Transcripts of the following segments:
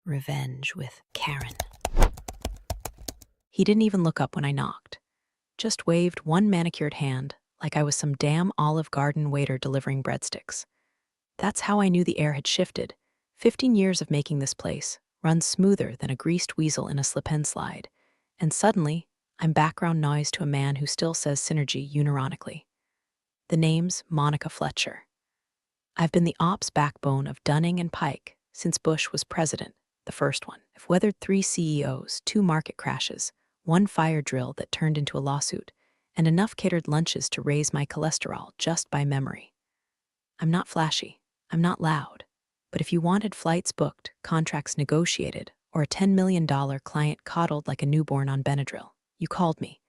Revenge with Karen. He didn't even look up when I knocked, just waved one manicured hand like I was some damn Olive Garden waiter delivering breadsticks. That's how I knew the air had shifted. 15 years of making this place run smoother than a greased weasel in a slip-and slide. And suddenly, I'm background noise to a man who still says synergy unironically. The name's Monica Fletcher. I've been the ops backbone of Dunning and Pike since Bush was president, the first one. I've weathered 3 CEOs, 2 market crashes, 1 fire drill that turned into a lawsuit, and enough catered lunches to raise my cholesterol just by memory. I'm not flashy, I'm not loud, but if you wanted flights booked, contracts negotiated, or a $10 million client coddled like a newborn on Benadryl, you called me.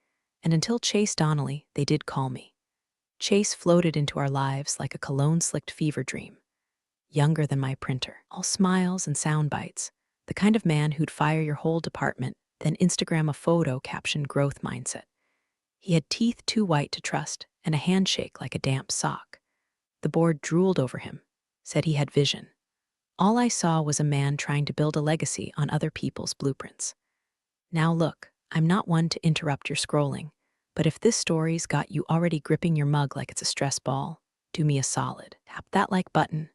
And until Chase Donnelly, they did call me. Chase floated into our lives like a cologne-slicked fever dream. Younger than my printer, all smiles and sound bites, the kind of man who'd fire your whole department, then Instagram a photo captioned growth mindset. He had teeth too white to trust and a handshake like a damp sock. The board drooled over him, said he had vision. All I saw was a man trying to build a legacy on other people's blueprints. Now look, I'm not one to interrupt your scrolling, but if this story's got you already gripping your mug like it's a stress ball, do me a solid. Tap that like button.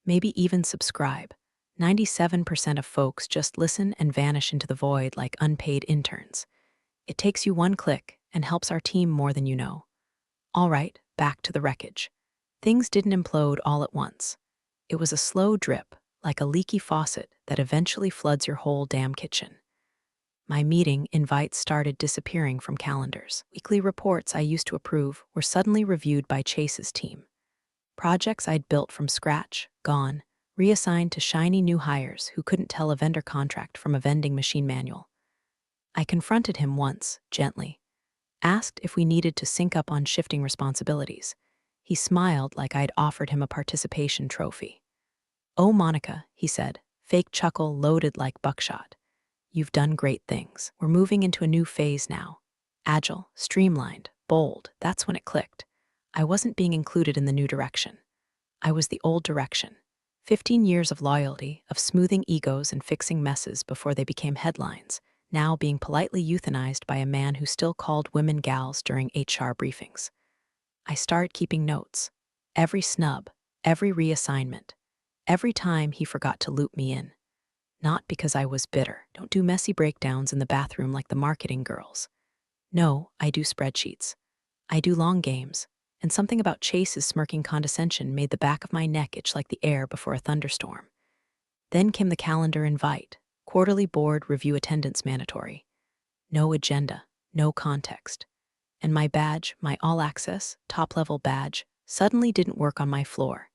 Maybe even subscribe. 97% of folks just listen and vanish into the void like unpaid interns. It takes you 1 click and helps our team more than you know. All right, back to the wreckage. Things didn't implode all at once. It was a slow drip, like a leaky faucet that eventually floods your whole damn kitchen. My meeting invites started disappearing from calendars. Weekly reports I used to approve were suddenly reviewed by Chase's team. Projects I'd built from scratch, gone, reassigned to shiny new hires who couldn't tell a vendor contract from a vending machine manual. I confronted him once, gently, asked if we needed to sync up on shifting responsibilities. He smiled like I'd offered him a participation trophy. "Oh, Monica," he said, fake chuckle loaded like buckshot. "You've done great things. We're moving into a new phase now. Agile, streamlined, bold." That's when it clicked. I wasn't being included in the new direction. I was the old direction. 15 years of loyalty, of smoothing egos and fixing messes before they became headlines, now being politely euthanized by a man who still called women gals during HR briefings. I started keeping notes. Every snub, every reassignment, every time he forgot to loop me in. Not because I was bitter. Don't do messy breakdowns in the bathroom like the marketing girls. No, I do spreadsheets. I do long games. And something about Chase's smirking condescension made the back of my neck itch like the air before a thunderstorm. Then came the calendar invite, quarterly board review attendance mandatory. No agenda, no context. And my badge, my all-access, top-level badge, suddenly didn't work on my floor.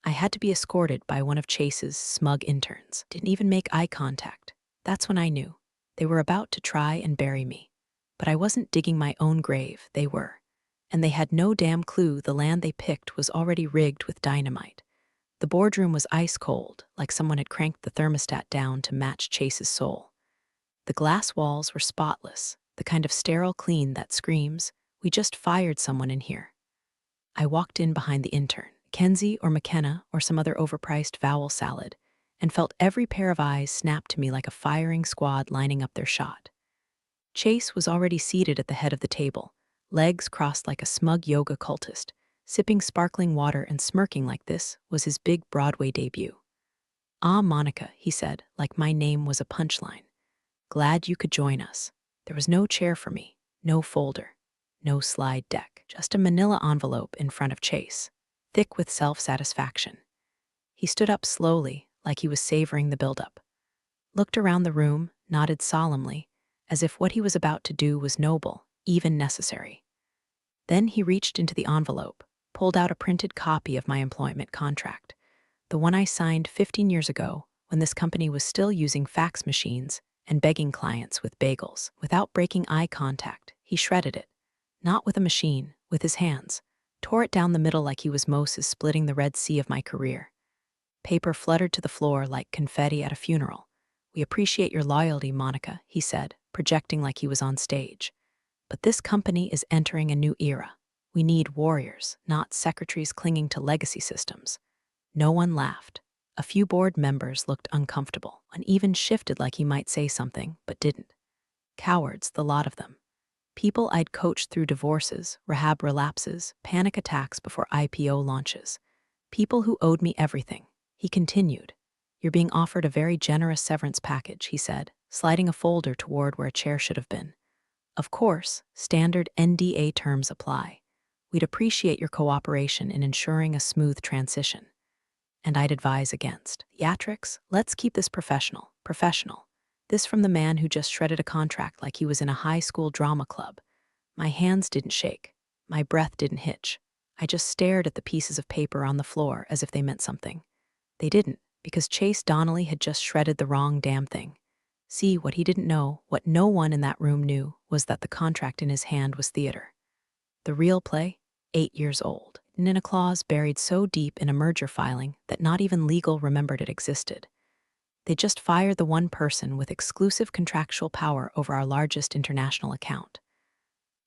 I had to be escorted by one of Chase's smug interns. Didn't even make eye contact. That's when I knew. They were about to try and bury me. But I wasn't digging my own grave, they were. And they had no damn clue the land they picked was already rigged with dynamite. The boardroom was ice cold, like someone had cranked the thermostat down to match Chase's soul. The glass walls were spotless, the kind of sterile clean that screams, "We just fired someone in here." I walked in behind the intern, Kenzie or McKenna or some other overpriced vowel salad, and felt every pair of eyes snap to me like a firing squad lining up their shot. Chase was already seated at the head of the table, legs crossed like a smug yoga cultist, sipping sparkling water and smirking like this was his big Broadway debut. "Ah, Monica," he said, like my name was a punchline. "Glad you could join us." There was no chair for me, no folder, no slide deck, just a manila envelope in front of Chase, thick with self-satisfaction. He stood up slowly, like he was savoring the buildup, looked around the room, nodded solemnly, as if what he was about to do was noble, even necessary. Then he reached into the envelope, pulled out a printed copy of my employment contract, the one I signed 15 years ago when this company was still using fax machines and begging clients with bagels. Without breaking eye contact, he shredded it, not with a machine, with his hands, tore it down the middle like he was Moses splitting the Red Sea of my career. Paper fluttered to the floor like confetti at a funeral. "We appreciate your loyalty, Monica," he said, projecting like he was on stage. "But this company is entering a new era. We need warriors, not secretaries clinging to legacy systems." No one laughed. A few board members looked uncomfortable and even shifted like he might say something, but didn't. Cowards, the lot of them. People I'd coached through divorces, rehab relapses, panic attacks before IPO launches. People who owed me everything. He continued. You're being offered a very generous severance package, he said, sliding a folder toward where a chair should have been. Of course, standard NDA terms apply. We'd appreciate your cooperation in ensuring a smooth transition. And I'd advise against theatrics. Let's keep this professional. Professional. This from the man who just shredded a contract like he was in a high school drama club. My hands didn't shake. My breath didn't hitch. I just stared at the pieces of paper on the floor as if they meant something. They didn't, because Chase Donnelly had just shredded the wrong damn thing. See, what he didn't know, what no one in that room knew, was that the contract in his hand was theater. The real play? 8 years old, and in a clause buried so deep in a merger filing that not even legal remembered it existed. They just fired the one person with exclusive contractual power over our largest international account.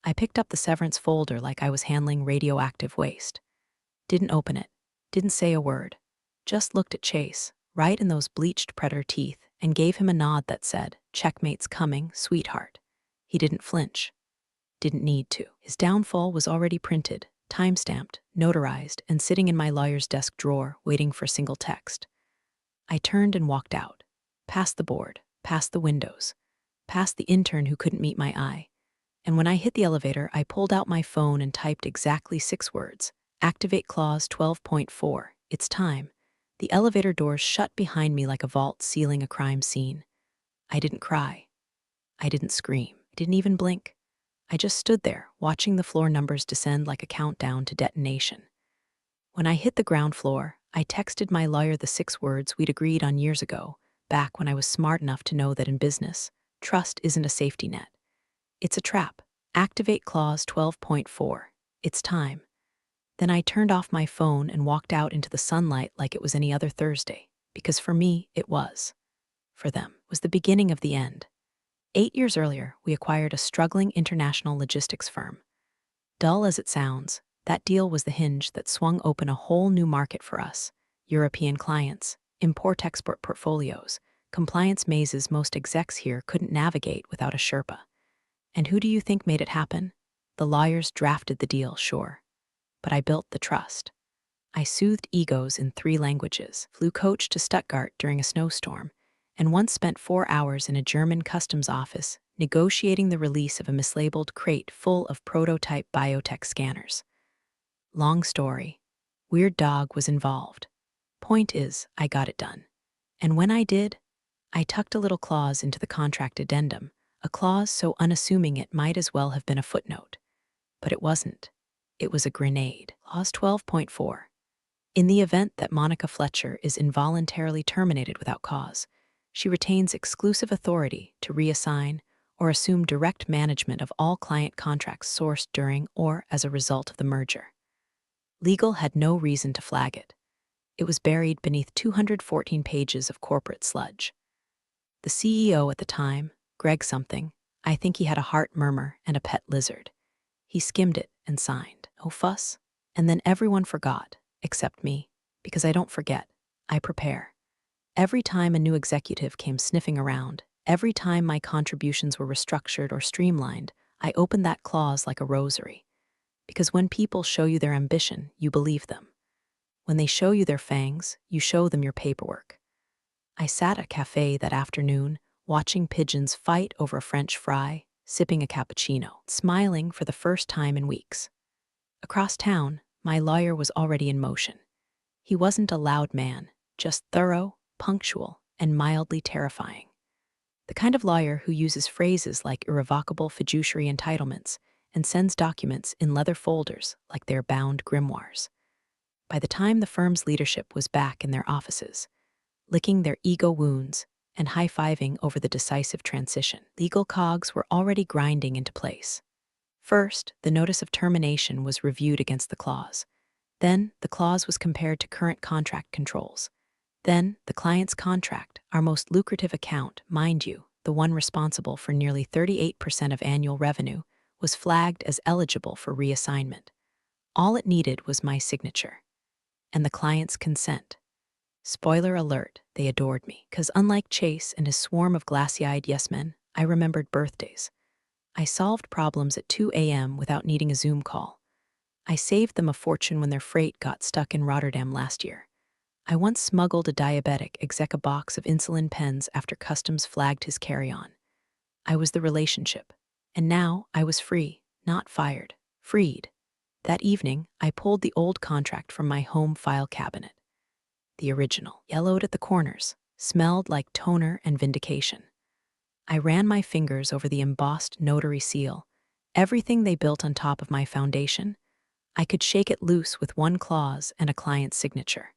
I picked up the severance folder like I was handling radioactive waste. Didn't open it, didn't say a word, just looked at Chase, right in those bleached predator teeth, and gave him a nod that said, "Checkmate's coming, sweetheart." He didn't flinch. Didn't need to. His downfall was already printed, time-stamped, notarized, and sitting in my lawyer's desk drawer, waiting for a single text. I turned and walked out, past the board, past the windows, past the intern who couldn't meet my eye. And when I hit the elevator, I pulled out my phone and typed exactly 6 words. Activate clause 12.4. It's time. The elevator doors shut behind me like a vault sealing a crime scene. I didn't cry. I didn't scream. I didn't even blink. I just stood there, watching the floor numbers descend like a countdown to detonation. When I hit the ground floor, I texted my lawyer the 6 words we'd agreed on years ago, back when I was smart enough to know that in business, trust isn't a safety net. It's a trap. Activate clause 12.4. It's time. Then I turned off my phone and walked out into the sunlight like it was any other Thursday, because for me, it was. For them, it was the beginning of the end. 8 years earlier, we acquired a struggling international logistics firm. Dull as it sounds, that deal was the hinge that swung open a whole new market for us. European clients, import-export portfolios, compliance mazes most execs here couldn't navigate without a Sherpa. And who do you think made it happen? The lawyers drafted the deal, sure. But I built the trust. I soothed egos in 3 languages, flew coach to Stuttgart during a snowstorm, and once spent 4 hours in a German customs office negotiating the release of a mislabeled crate full of prototype biotech scanners. Long story. Weird dog was involved. Point is, I got it done. And when I did, I tucked a little clause into the contract addendum, a clause so unassuming it might as well have been a footnote. But it wasn't. It was a grenade. Clause 12.4. In the event that Monica Fletcher is involuntarily terminated without cause, she retains exclusive authority to reassign or assume direct management of all client contracts sourced during or as a result of the merger. Legal had no reason to flag it. It was buried beneath 214 pages of corporate sludge. The CEO at the time, Greg something, I think he had a heart murmur and a pet lizard. He skimmed it and signed, "No fuss." And then everyone forgot, except me, because I don't forget, I prepare. Every time a new executive came sniffing around, every time my contributions were restructured or streamlined, I opened that clause like a rosary. Because when people show you their ambition, you believe them. When they show you their fangs, you show them your paperwork. I sat at a cafe that afternoon, watching pigeons fight over a French fry, sipping a cappuccino, smiling for the first time in weeks. Across town, my lawyer was already in motion. He wasn't a loud man, just thorough, punctual, and mildly terrifying. The kind of lawyer who uses phrases like irrevocable fiduciary entitlements and sends documents in leather folders like they're bound grimoires. By the time the firm's leadership was back in their offices, licking their ego wounds and high-fiving over the decisive transition, legal cogs were already grinding into place. First, the notice of termination was reviewed against the clause. Then, the clause was compared to current contract controls. Then, the client's contract, our most lucrative account, mind you, the one responsible for nearly 38% of annual revenue, was flagged as eligible for reassignment. All it needed was my signature. And the client's consent. Spoiler alert, they adored me, because unlike Chase and his swarm of glassy-eyed yes-men, I remembered birthdays. I solved problems at 2 a.m. without needing a Zoom call. I saved them a fortune when their freight got stuck in Rotterdam last year. I once smuggled a diabetic exec a box of insulin pens after customs flagged his carry-on. I was the relationship. And now I was free, not fired, freed. That evening, I pulled the old contract from my home file cabinet. The original, yellowed at the corners, smelled like toner and vindication. I ran my fingers over the embossed notary seal, everything they built on top of my foundation. I could shake it loose with one clause and a client's signature.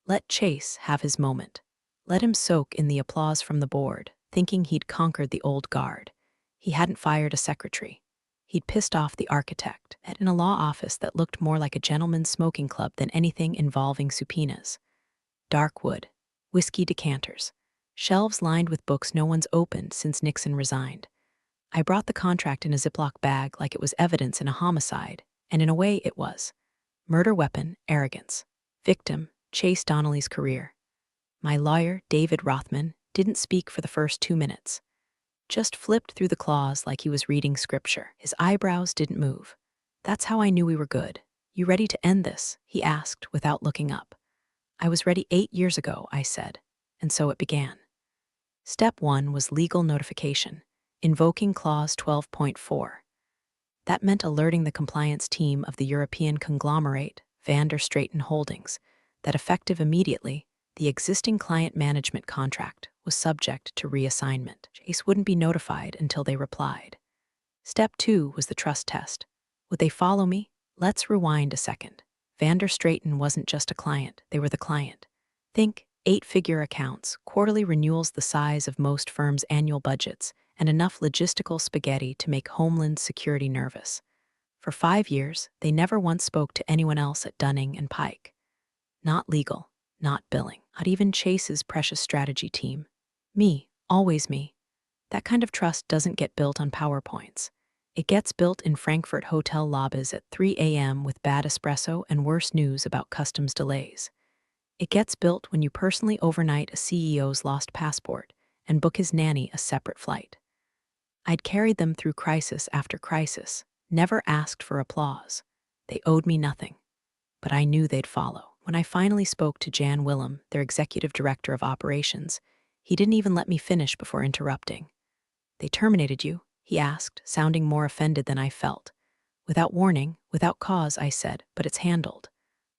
Let Chase have his moment. Let him soak in the applause from the board, thinking he'd conquered the old guard. He hadn't fired a secretary. He'd pissed off the architect in a law office that looked more like a gentleman's smoking club than anything involving subpoenas. Dark wood, whiskey decanters, shelves lined with books no one's opened since Nixon resigned. I brought the contract in a Ziploc bag like it was evidence in a homicide, and in a way it was. Murder weapon, arrogance. Victim, Chase Donnelly's career. My lawyer, David Rothman, didn't speak for the first 2 minutes. Just flipped through the clause like he was reading scripture. His eyebrows didn't move. That's how I knew we were good. You ready to end this? He asked without looking up. I was ready 8 years ago, I said, and so it began. Step 1 was legal notification, invoking Clause 12.4. That meant alerting the compliance team of the European conglomerate, Van der Straeten Holdings, that effective immediately, the existing client management contract was subject to reassignment. Chase wouldn't be notified until they replied. Step 2 was the trust test. Would they follow me? Let's rewind a second. Van der Straeten wasn't just a client, they were the client. Think 8-figure accounts, quarterly renewals the size of most firms' annual budgets, and enough logistical spaghetti to make Homeland Security nervous. For 5 years, they never once spoke to anyone else at Dunning and Pike. Not legal, not billing, not even Chase's precious strategy team. Me, always me. That kind of trust doesn't get built on PowerPoints. It gets built in Frankfurt hotel lobbies at 3 a.m. with bad espresso and worse news about customs delays. It gets built when you personally overnight a CEO's lost passport and book his nanny a separate flight. I'd carried them through crisis after crisis, never asked for applause. They owed me nothing, but I knew they'd follow. When I finally spoke to Jan Willem, their executive director of operations, he didn't even let me finish before interrupting. They terminated you? He asked, sounding more offended than I felt. Without warning, without cause, I said, but it's handled.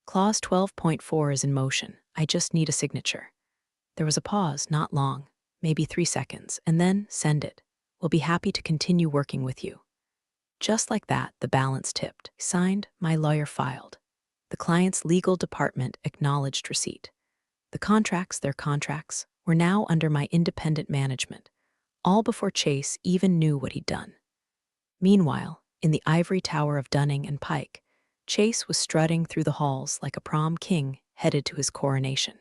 Clause 12.4 is in motion. I just need a signature. There was a pause, not long, maybe 3 seconds, and then send it. We'll be happy to continue working with you. Just like that, the balance tipped. Signed, my lawyer filed. The client's legal department acknowledged receipt. The contracts, their contracts, were now under my independent management, all before Chase even knew what he'd done. Meanwhile, in the ivory tower of Dunning and Pike, Chase was strutting through the halls like a prom king headed to his coronation.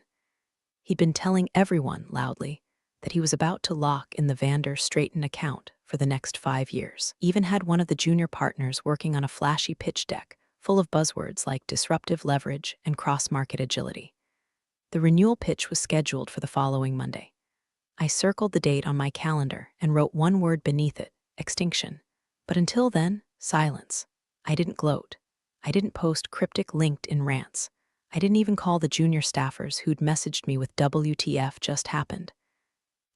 He'd been telling everyone loudly that he was about to lock in the Van der Straeten account for the next 5 years. Even had one of the junior partners working on a flashy pitch deck full of buzzwords like disruptive leverage and cross-market agility. The renewal pitch was scheduled for the following Monday. I circled the date on my calendar and wrote one word beneath it, extinction. But until then, silence. I didn't gloat. I didn't post cryptic LinkedIn rants. I didn't even call the junior staffers who'd messaged me with WTF just happened.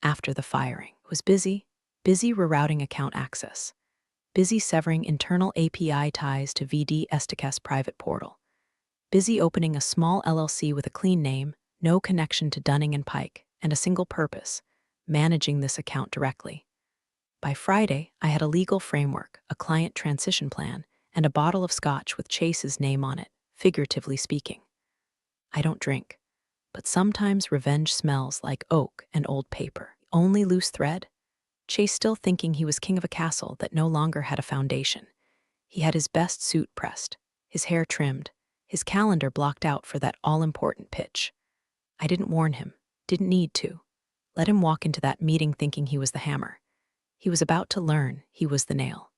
After the firing, I was busy rerouting account access, busy severing internal API ties to VD Estaca's private portal, busy opening a small LLC with a clean name, no connection to Dunning and Pike, and a single purpose, managing this account directly. By Friday, I had a legal framework, a client transition plan, and a bottle of scotch with Chase's name on it, figuratively speaking. I don't drink, but sometimes revenge smells like oak and old paper. Only loose thread? Chase still thinking he was king of a castle that no longer had a foundation. He had his best suit pressed, his hair trimmed, his calendar blocked out for that all-important pitch. I didn't warn him, didn't need to. Let him walk into that meeting thinking he was the hammer. He was about to learn he was the nail.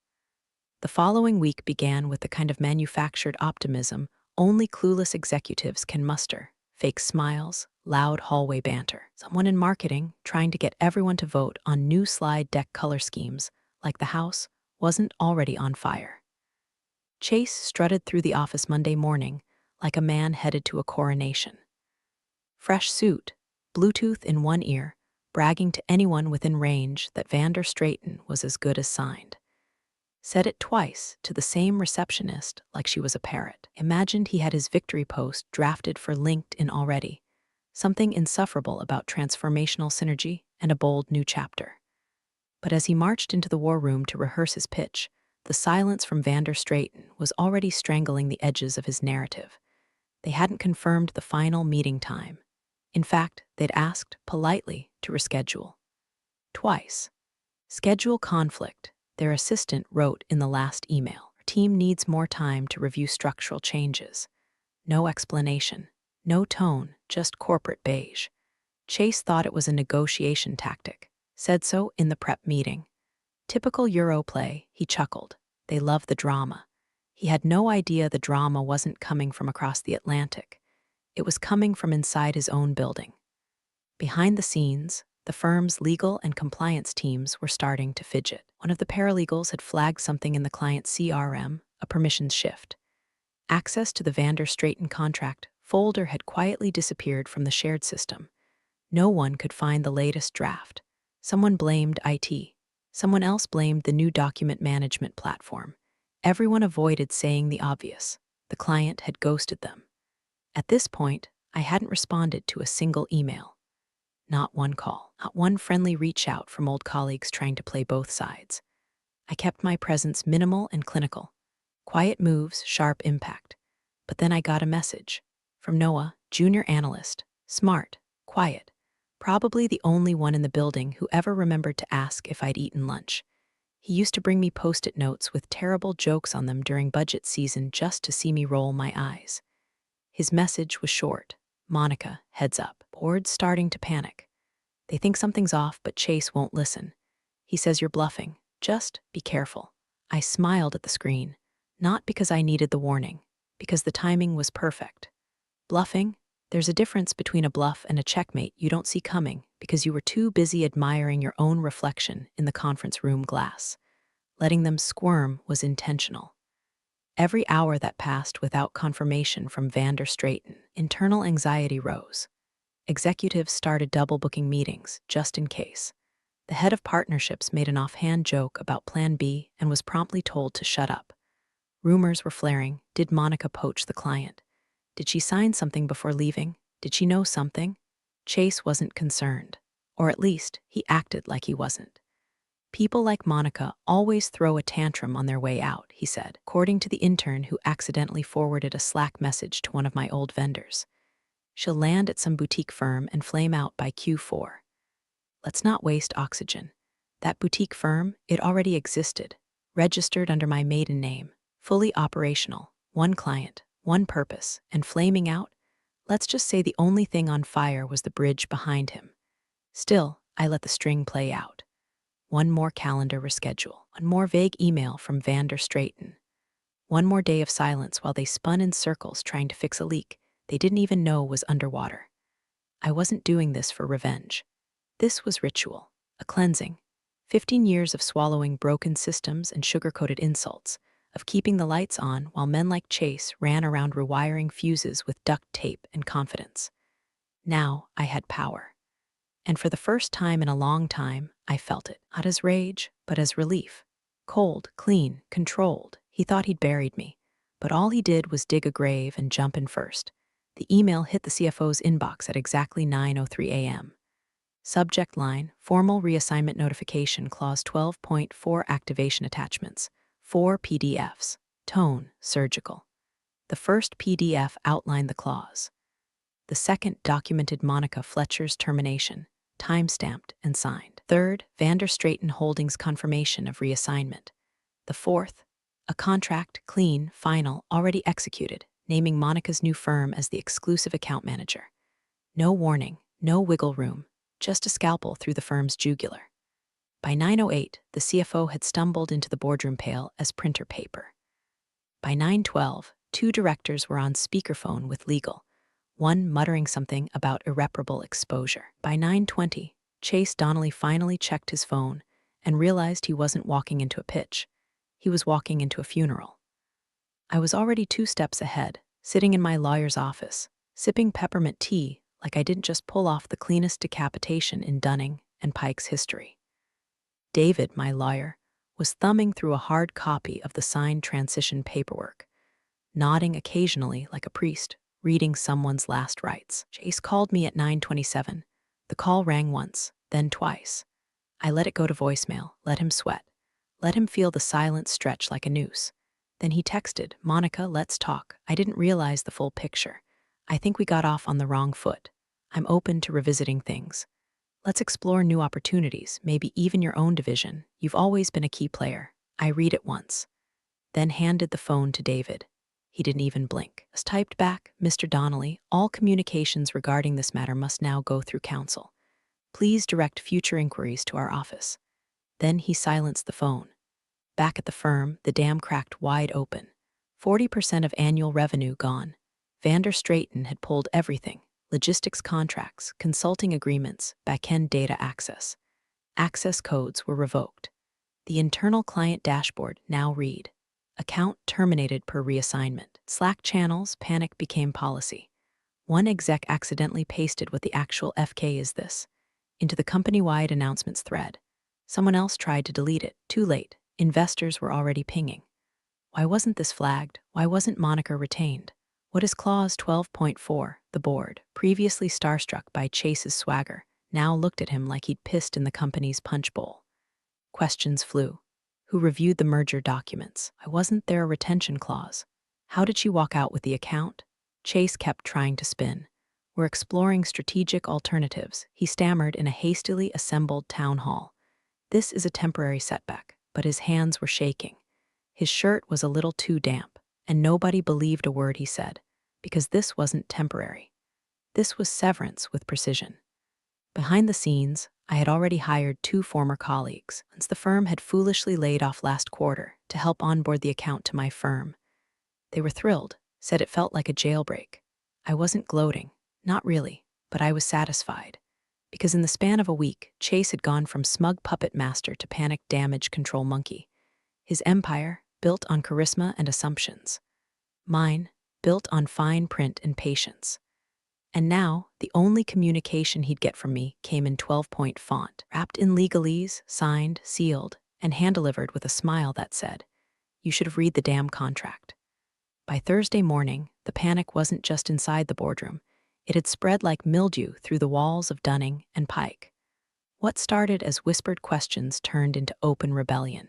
The following week began with the kind of manufactured optimism only clueless executives can muster, fake smiles, loud hallway banter. Someone in marketing trying to get everyone to vote on new slide deck color schemes like the house wasn't already on fire. Chase strutted through the office Monday morning like a man headed to a coronation. Fresh suit, Bluetooth in one ear, bragging to anyone within range that Vander Straighten was as good as signed. Said it twice to the same receptionist like she was a parrot. Imagined he had his victory post drafted for LinkedIn already. Something insufferable about transformational synergy and a bold new chapter. But as he marched into the war room to rehearse his pitch, the silence from Vander Straighten was already strangling the edges of his narrative. They hadn't confirmed the final meeting time. In fact, they'd asked, politely, to reschedule. Twice. Schedule conflict, their assistant wrote in the last email. Our team needs more time to review structural changes. No explanation, no tone, just corporate beige. Chase thought it was a negotiation tactic, said so in the prep meeting. Typical Euro play, he chuckled. They love the drama. He had no idea the drama wasn't coming from across the Atlantic. It was coming from inside his own building. Behind the scenes, the firm's legal and compliance teams were starting to fidget. One of the paralegals had flagged something in the client's CRM, a permissions shift. Access to the Vander Straighten contract folder had quietly disappeared from the shared system. No one could find the latest draft. Someone blamed IT. Someone else blamed the new document management platform. Everyone avoided saying the obvious. The client had ghosted them. At this point, I hadn't responded to a single email. Not one call, not one friendly reach out from old colleagues trying to play both sides. I kept my presence minimal and clinical. Quiet moves, sharp impact. But then I got a message. From Noah, junior analyst. Smart, quiet. Probably the only one in the building who ever remembered to ask if I'd eaten lunch. He used to bring me post-it notes with terrible jokes on them during budget season just to see me roll my eyes. His message was short. Monica, heads up. Board's starting to panic. They think something's off, but Chase won't listen. He says you're bluffing. Just be careful. I smiled at the screen, not because I needed the warning, because the timing was perfect. Bluffing? There's a difference between a bluff and a checkmate you don't see coming because you were too busy admiring your own reflection in the conference room glass. Letting them squirm was intentional. Every hour that passed without confirmation from Vander Straighten, internal anxiety rose. Executives started double-booking meetings, just in case. The head of partnerships made an offhand joke about Plan B and was promptly told to shut up. Rumors were flaring. Did Monica poach the client? Did she sign something before leaving? Did she know something? Chase wasn't concerned. Or at least, he acted like he wasn't. People like Monica always throw a tantrum on their way out, he said, according to the intern who accidentally forwarded a Slack message to one of my old vendors. She'll land at some boutique firm and flame out by Q4. Let's not waste oxygen. That boutique firm, it already existed, registered under my maiden name, fully operational, one client, one purpose, and flaming out? Let's just say the only thing on fire was the bridge behind him. Still, I let the string play out. One more calendar reschedule, one more vague email from Vander Straighten. One more day of silence while they spun in circles trying to fix a leak they didn't even know was underwater. I wasn't doing this for revenge. This was ritual, a cleansing. 15 years of swallowing broken systems and sugar-coated insults, of keeping the lights on while men like Chase ran around rewiring fuses with duct tape and confidence. Now I had power. And for the first time in a long time, I felt it, not as rage, but as relief. Cold, clean, controlled. He thought he'd buried me, but all he did was dig a grave and jump in first. The email hit the CFO's inbox at exactly 9:03 a.m. Subject line, formal reassignment notification, clause 12.4 activation attachments, 4 PDFs. Tone, surgical. The first PDF outlined the clause. The second documented Monica Fletcher's termination, time-stamped and signed. Third, Vander Straighten Holdings confirmation of reassignment. The fourth, a contract, clean, final, already executed, naming Monica's new firm as the exclusive account manager. No warning, no wiggle room, just a scalpel through the firm's jugular. By 9:08, the CFO had stumbled into the boardroom pale as printer paper. By 9:12, 2 directors were on speakerphone with legal. one muttering something about irreparable exposure. By 9:20, Chase Donnelly finally checked his phone and realized he wasn't walking into a pitch. He was walking into a funeral. I was already 2 steps ahead, sitting in my lawyer's office, sipping peppermint tea like I didn't just pull off the cleanest decapitation in Dunning and Pike's history. David, my lawyer, was thumbing through a hard copy of the signed transition paperwork, nodding occasionally like a priest, reading someone's last rites. Chase called me at 9:27. The call rang once, then twice. I let it go to voicemail, let him sweat, let him feel the silence stretch like a noose. Then he texted, "Monica, let's talk. I didn't realize the full picture. I think we got off on the wrong foot. I'm open to revisiting things. Let's explore new opportunities, maybe even your own division. You've always been a key player." I read it once, then handed the phone to David. He didn't even blink. As typed back, "Mr. Donnelly, all communications regarding this matter must now go through counsel. Please direct future inquiries to our office." Then he silenced the phone. Back at the firm, the dam cracked wide open. 40% of annual revenue gone. Vander Straighten had pulled everything: logistics contracts, consulting agreements, back-end data access. Access codes were revoked. The internal client dashboard now read, "Account terminated per reassignment." Slack channels, panic became policy. One exec accidentally pasted what the actual FK is this into the company-wide announcements thread. Someone else tried to delete it. Too late. Investors were already pinging. Why wasn't this flagged? Why wasn't Monica retained? What is Clause 12.4? The board, previously starstruck by Chase's swagger, now looked at him like he'd pissed in the company's punch bowl. Questions flew. Who reviewed the merger documents? Why wasn't there a retention clause? How did she walk out with the account? Chase kept trying to spin. "We're exploring strategic alternatives," he stammered in a hastily assembled town hall. This is a temporary setback, but his hands were shaking. His shirt was a little too damp, and nobody believed a word he said, because this wasn't temporary. This was severance with precision. Behind the scenes, I had already hired 2 former colleagues, since the firm had foolishly laid off last quarter, to help onboard the account to my firm. They were thrilled, said it felt like a jailbreak. I wasn't gloating, not really, but I was satisfied. Because in the span of a week, Chase had gone from smug puppet master to panic damage control monkey. His empire, built on charisma and assumptions. Mine, built on fine print and patience. And now, the only communication he'd get from me came in 12-point font, wrapped in legalese, signed, sealed, and hand-delivered with a smile that said, "You should have read the damn contract." By Thursday morning, the panic wasn't just inside the boardroom. It had spread like mildew through the walls of Dunning and Pike. What started as whispered questions turned into open rebellion.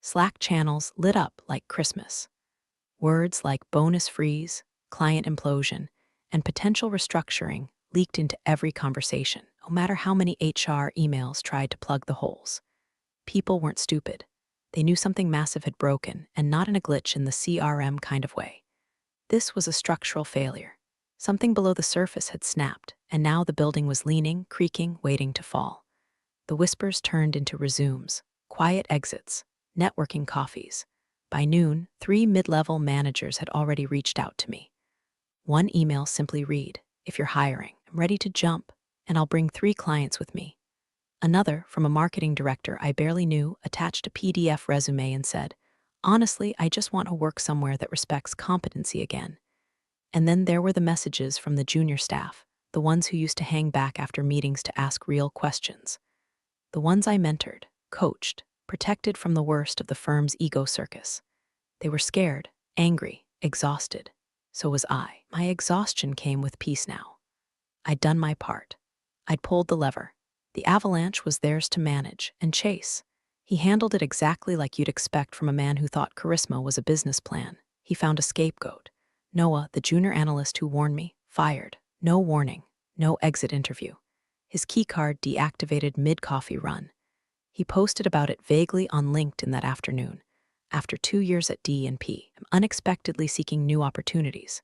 Slack channels lit up like Christmas. Words like bonus freeze, client implosion, and potential restructuring leaked into every conversation, no matter how many HR emails tried to plug the holes. People weren't stupid. They knew something massive had broken, and not in a glitch in the CRM kind of way. This was a structural failure. Something below the surface had snapped, and now the building was leaning, creaking, waiting to fall. The whispers turned into resumes, quiet exits, networking coffees. By noon, 3 mid-level managers had already reached out to me. One email simply read, "If you're hiring, I'm ready to jump, and I'll bring 3 clients with me." Another, from a marketing director I barely knew, attached a PDF resume and said, "Honestly, I just want to work somewhere that respects competency again." And then there were the messages from the junior staff, the ones who used to hang back after meetings to ask real questions. The ones I mentored, coached, protected from the worst of the firm's ego circus. They were scared, angry, exhausted. So was I. My exhaustion came with peace now. I'd done my part. I'd pulled the lever. The avalanche was theirs to manage and chase. He handled it exactly like you'd expect from a man who thought charisma was a business plan. He found a scapegoat. Noah, the junior analyst who warned me, fired. No warning, no exit interview. His keycard deactivated mid-coffee run. He posted about it vaguely on LinkedIn that afternoon. After 2 years at D&P, I'm unexpectedly seeking new opportunities.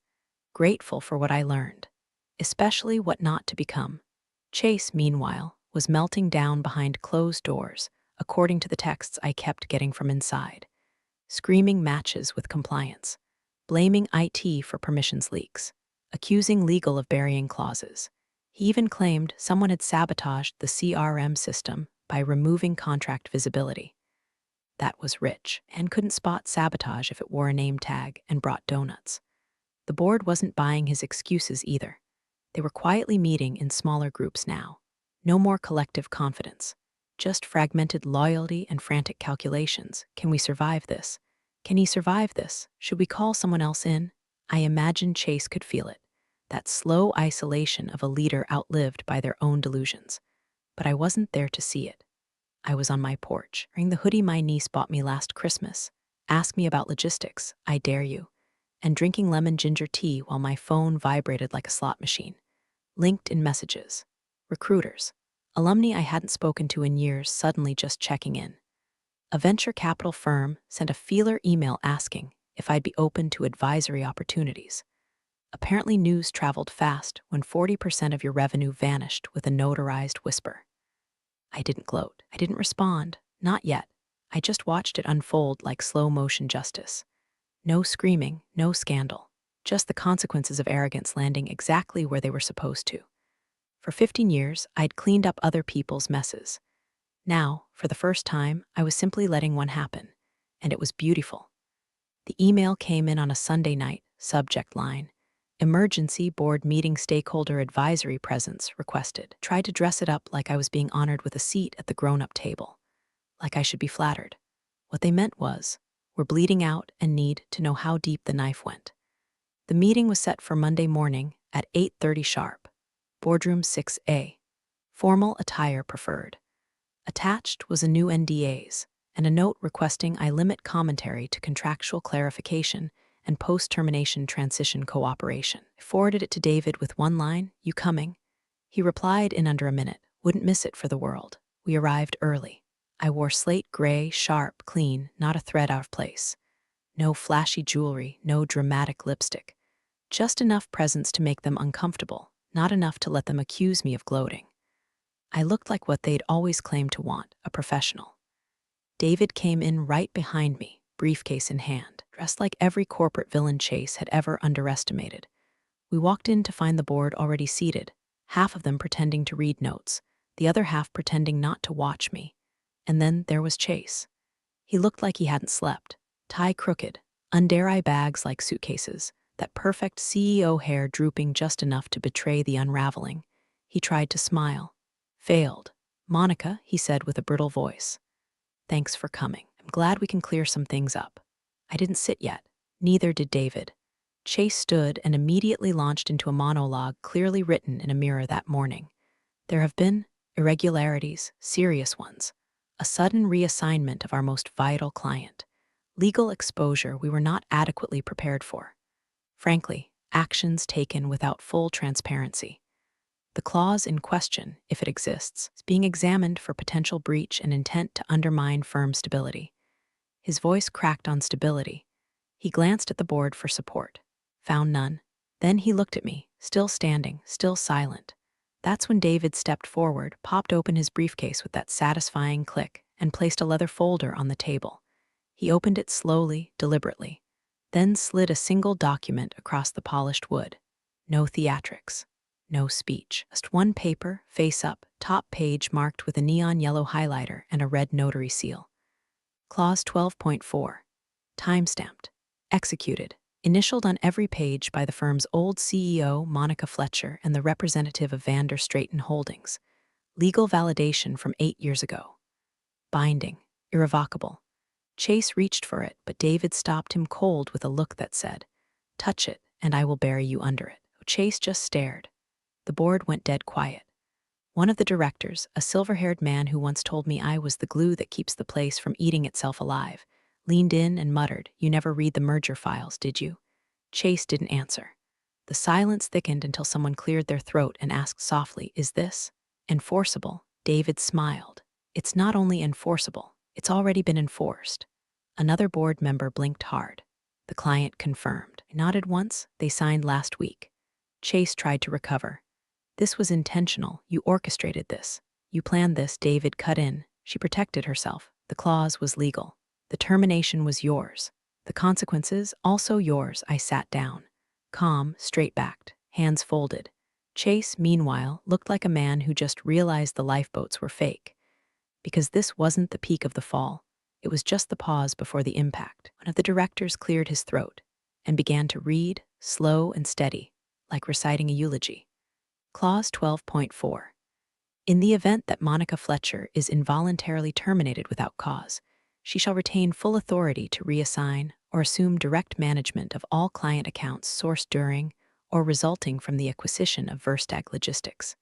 Grateful for what I learned, especially what not to become. Chase, meanwhile, was melting down behind closed doors, according to the texts I kept getting from inside. Screaming matches with compliance. Blaming IT for permissions leaks. accusing legal of burying clauses. He even claimed someone had sabotaged the CRM system by removing contract visibility. That was rich, and couldn't spot sabotage if it wore a name tag and brought donuts. The board wasn't buying his excuses either. They were quietly meeting in smaller groups now. No more collective confidence. Just fragmented loyalty and frantic calculations. Can we survive this? Can he survive this? Should we call someone else in? I imagined Chase could feel it. That slow isolation of a leader outlived by their own delusions. But I wasn't there to see it. I was on my porch, wearing the hoodie my niece bought me last Christmas. Ask me about logistics, I dare you. And drinking lemon ginger tea while my phone vibrated like a slot machine. LinkedIn messages. Recruiters. Alumni I hadn't spoken to in years suddenly just checking in. A venture capital firm sent a feeler email asking if I'd be open to advisory opportunities. Apparently news traveled fast when 40% of your revenue vanished with a notarized whisper. I didn't gloat. I didn't respond. Not yet. I just watched it unfold like slow-motion justice. No screaming, no scandal. Just the consequences of arrogance landing exactly where they were supposed to. For 15 years, I'd cleaned up other people's messes. Now, for the first time, I was simply letting one happen. And it was beautiful. The email came in on a Sunday night, subject line. Emergency board meeting stakeholder advisory presence requested. Tried to dress it up like I was being honored with a seat at the grown-up table. Like I should be flattered. What they meant was, we're bleeding out and need to know how deep the knife went. The meeting was set for Monday morning at 8:30 sharp. Boardroom 6A. Formal attire preferred. Attached was a new NDAs and a note requesting I limit commentary to contractual clarification and post-termination transition cooperation. I forwarded it to David with one line, "You coming?" He replied in under a minute, "Wouldn't miss it for the world." We arrived early. I wore slate gray, sharp, clean, not a thread out of place. No flashy jewelry, no dramatic lipstick. Just enough presence to make them uncomfortable, not enough to let them accuse me of gloating. I looked like what they'd always claimed to want, a professional. David came in right behind me, briefcase in hand, dressed like every corporate villain Chase had ever underestimated. We walked in to find the board already seated, half of them pretending to read notes, the other half pretending not to watch me. And then there was Chase. He looked like he hadn't slept, tie crooked, under-eye bags like suitcases, that perfect CEO hair drooping just enough to betray the unraveling. He tried to smile. Failed. "Monica," he said with a brittle voice. "Thanks for coming. I'm glad we can clear some things up." I didn't sit yet. Neither did David. Chase stood and immediately launched into a monologue clearly written in a mirror that morning. There have been irregularities, serious ones. A sudden reassignment of our most vital client. Legal exposure we were not adequately prepared for. Frankly, actions taken without full transparency. The clause in question, if it exists, is being examined for potential breach and intent to undermine firm stability. His voice cracked on stability. He glanced at the board for support. Found none. Then he looked at me, still standing, still silent. That's when David stepped forward, popped open his briefcase with that satisfying click, and placed a leather folder on the table. He opened it slowly, deliberately, then slid a single document across the polished wood. No theatrics. No speech. Just one paper, face up, top page marked with a neon yellow highlighter and a red notary seal. Clause 12.4. Time-stamped. Executed. Initialed on every page by the firm's old CEO, Monica Fletcher, and the representative of Vander Straighten Holdings. Legal validation from 8 years ago. Binding. Irrevocable. Chase reached for it, but David stopped him cold with a look that said, "Touch it, and I will bury you under it." Chase just stared. The board went dead quiet. One of the directors, a silver-haired man who once told me I was the glue that keeps the place from eating itself alive, leaned in and muttered, "You never read the merger files, did you?" Chase didn't answer. The silence thickened until someone cleared their throat and asked softly, "Is this enforceable?" David smiled. "It's not only enforceable, it's already been enforced." Another board member blinked hard. The client confirmed. I nodded once. They signed last week. Chase tried to recover. "This was intentional. You orchestrated this. You planned this." David cut in. She protected herself. The clause was legal. The termination was yours. The consequences, also yours. I sat down. Calm, straight-backed. hands folded. Chase, meanwhile, looked like a man who just realized the lifeboats were fake. Because this wasn't the peak of the fall, it was just the pause before the impact. One of the directors cleared his throat and began to read, slow and steady, like reciting a eulogy. Clause 12.4. In the event that Monica Fletcher is involuntarily terminated without cause, she shall retain full authority to reassign or assume direct management of all client accounts sourced during or resulting from the acquisition of Verstag Logistics.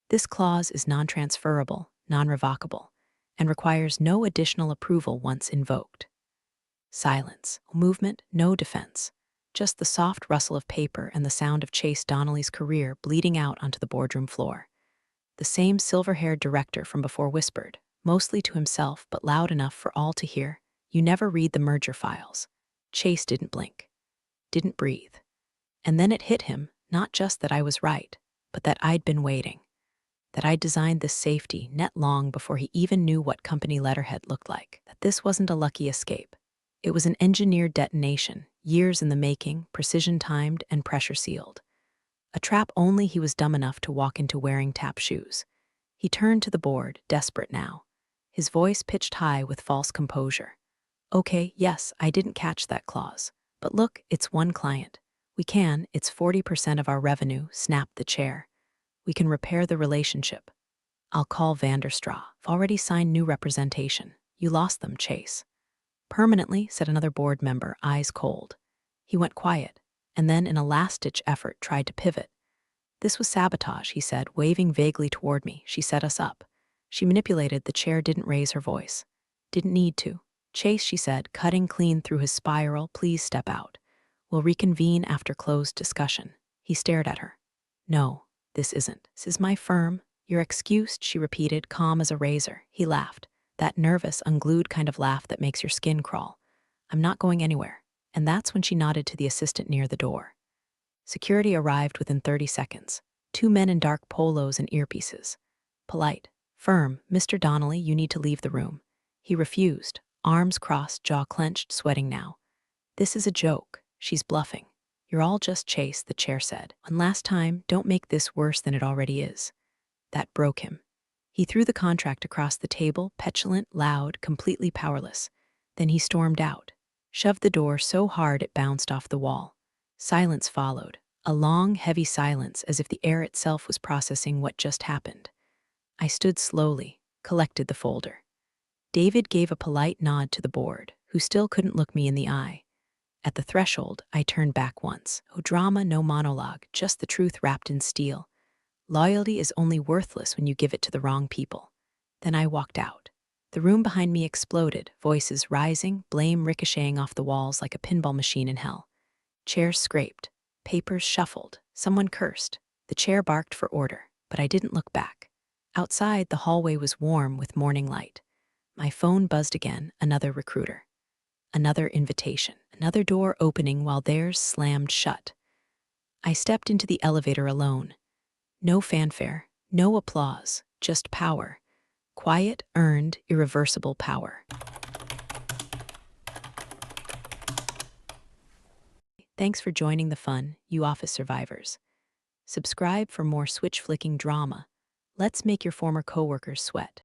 This clause is non-transferable, non-revocable, and requires no additional approval once invoked. Silence. Movement, no defense. Just the soft rustle of paper and the sound of Chase Donnelly's career bleeding out onto the boardroom floor. The same silver-haired director from before whispered, mostly to himself but loud enough for all to hear, "You never read the merger files." Chase didn't blink, didn't breathe. And then it hit him, not just that I was right, but that I'd been waiting. That I'd designed this safety net long before he even knew what company letterhead looked like. That this wasn't a lucky escape. It was an engineered detonation, years in the making, precision-timed and pressure-sealed. A trap only he was dumb enough to walk into wearing tap shoes. He turned to the board, desperate now, his voice pitched high with false composure. "Okay, yes, I didn't catch that clause. But look, it's one client. It's 40% of our revenue," snapped the chair. "We can repair the relationship. I'll call Vanderstraw. I've already signed new representation. You lost them, Chase." "Permanently," said another board member, eyes cold. He went quiet, and then in a last-ditch effort tried to pivot. "This was sabotage," he said, waving vaguely toward me. "She set us up." She manipulated. The chair didn't raise her voice. "Didn't need to." "Chase," she said, cutting clean through his spiral, "please step out. We'll reconvene after closed discussion." He stared at her. "No, this isn't. This is my firm. You're excused," she repeated, calm as a razor. He laughed, that nervous, unglued kind of laugh that makes your skin crawl. "I'm not going anywhere." And that's when she nodded to the assistant near the door. Security arrived within 30 seconds. 2 men in dark polos and earpieces. Polite, firm, "Mr. Donnelly, you need to leave the room." He refused, arms crossed, jaw clenched, sweating now. "This is a joke. She's bluffing." "You're all just Chase," the chair said. "One last time, don't make this worse than it already is." That broke him. He threw the contract across the table, petulant, loud, completely powerless. Then he stormed out, shoved the door so hard it bounced off the wall. Silence followed, a long, heavy silence as if the air itself was processing what just happened. I stood slowly, collected the folder. David gave a polite nod to the board, who still couldn't look me in the eye. At the threshold, I turned back once. No drama, no monologue, just the truth wrapped in steel. Loyalty is only worthless when you give it to the wrong people. Then I walked out. The room behind me exploded, voices rising, blame ricocheting off the walls like a pinball machine in hell. Chairs scraped, papers shuffled, someone cursed. The chair barked for order, but I didn't look back. Outside, the hallway was warm with morning light. My phone buzzed again, another recruiter. Another invitation, another door opening while theirs slammed shut. I stepped into the elevator alone. No fanfare, no applause, just power. Quiet, earned, irreversible power. Thanks for joining the fun, you office survivors. Subscribe for more switch-flicking drama. Let's make your former coworkers sweat.